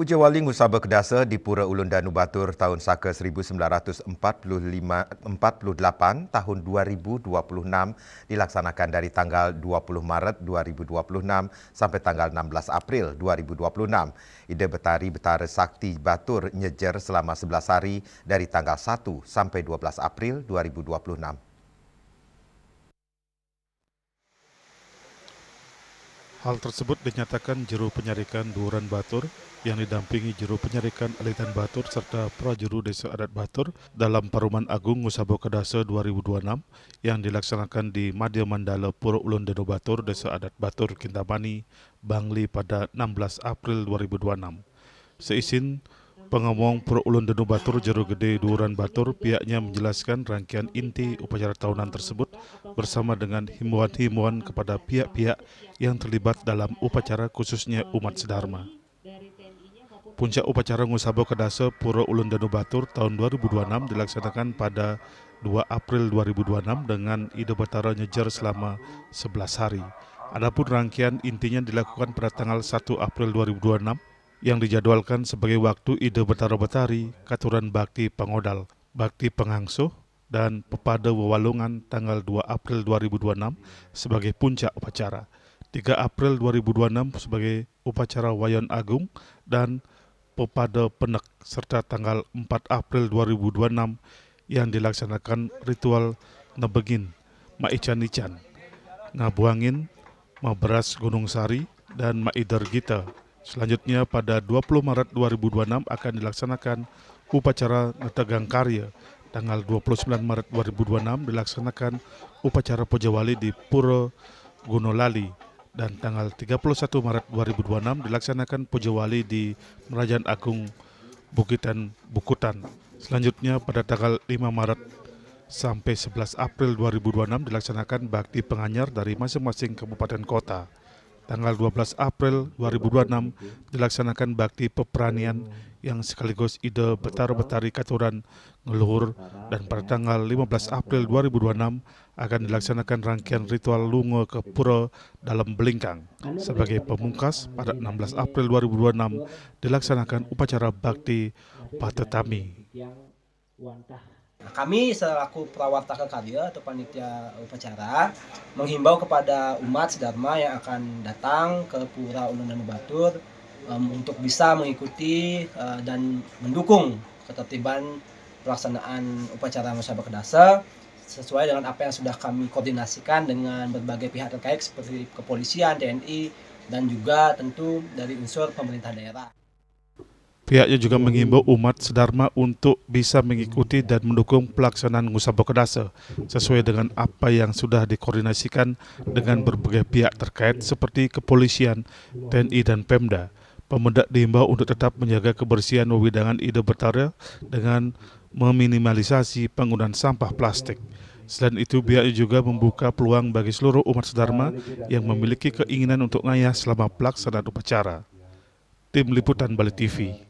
Puja Wali Ngusaba Kedasa di Pura Ulun Danu Batur tahun Saka 1948 tahun 2026 dilaksanakan dari tanggal 20 Maret 2026 sampai tanggal 16 April 2026. Ida Betari Betara Sakti Batur nyejer selama 11 hari dari tanggal 1 sampai 12 April 2026. Hal tersebut dinyatakan Juru Penyarikan Duren Batur yang didampingi Juru Penyarikan Alitan Batur serta Prajuru Desa Adat Batur dalam Paruman Agung Ngusaba Kedasa 2026 yang dilaksanakan di Madya Mandala Pura Ulun Danu Batur Desa Adat Batur Kintamani, Bangli pada 16 April 2026. Seisin Pengomong Pura Ulun Danu Batur Jero Gede Duren Batur, pihaknya menjelaskan rangkaian inti upacara tahunan tersebut bersama dengan himbauan-himbauan kepada pihak-pihak yang terlibat dalam upacara khususnya umat sedharma. Puncak upacara Ngusaba Kedasa Pura Ulun Danu Batur tahun 2026 dilaksanakan pada 2 April 2026 dengan Ida Betara nyejar selama 11 hari. Adapun rangkaian intinya dilakukan pada tanggal 1 April 2026 yang dijadwalkan sebagai waktu Ida Betara Betari, Katuran Bakti Pangodal, Bakti Pengangsuh, dan Pepada Wewalungan tanggal 2 April 2026 sebagai puncak upacara, 3 April 2026 sebagai upacara Wayon Agung dan Pepada Penek, serta tanggal 4 April 2026 yang dilaksanakan ritual Nebegin, Maican-ican, Ngabuangin, Maberas Gunung Sari, dan Maidar Gita. Selanjutnya pada 20 Maret 2026 akan dilaksanakan upacara Netegang Karya. Tanggal 29 Maret 2026 dilaksanakan upacara Puja Wali di Pura Gunolali. Dan tanggal 31 Maret 2026 dilaksanakan Puja Wali di Merajaan Agung Bukitan Bukutan. Selanjutnya pada tanggal 5 Maret sampai 11 April 2026 dilaksanakan bakti penganyar dari masing-masing kabupaten kota. Tanggal 12 April 2026 dilaksanakan bakti peperanian yang sekaligus Ida Betara Betari Katuran Ngeluhur, dan pada tanggal 15 April 2026 akan dilaksanakan rangkaian ritual lunga ke pura dalam Belingkang. Sebagai pemungkas pada 16 April 2026 dilaksanakan upacara bakti Patetami. Kami selaku Prawarta Karya atau panitia upacara menghimbau kepada umat sedharma yang akan datang ke Pura Ulun Danu Batur untuk bisa mengikuti dan mendukung ketertiban pelaksanaan upacara Ngusaba Kedasa sesuai dengan apa yang sudah kami koordinasikan dengan berbagai pihak terkait seperti kepolisian, TNI, dan juga tentu dari unsur pemerintah daerah. Pihaknya juga menghimbau umat sedharma untuk bisa mengikuti dan mendukung pelaksanaan Ngusaba Kedasa sesuai dengan apa yang sudah dikoordinasikan dengan berbagai pihak terkait seperti kepolisian, TNI, dan Pemda. Pemendak dihimbau untuk tetap menjaga kebersihan wewidangan Ida Betara dengan meminimalisasi penggunaan sampah plastik. Selain itu, pihaknya juga membuka peluang bagi seluruh umat sedharma yang memiliki keinginan untuk ngayah selama pelaksanaan upacara. Tim Liputan Bali TV.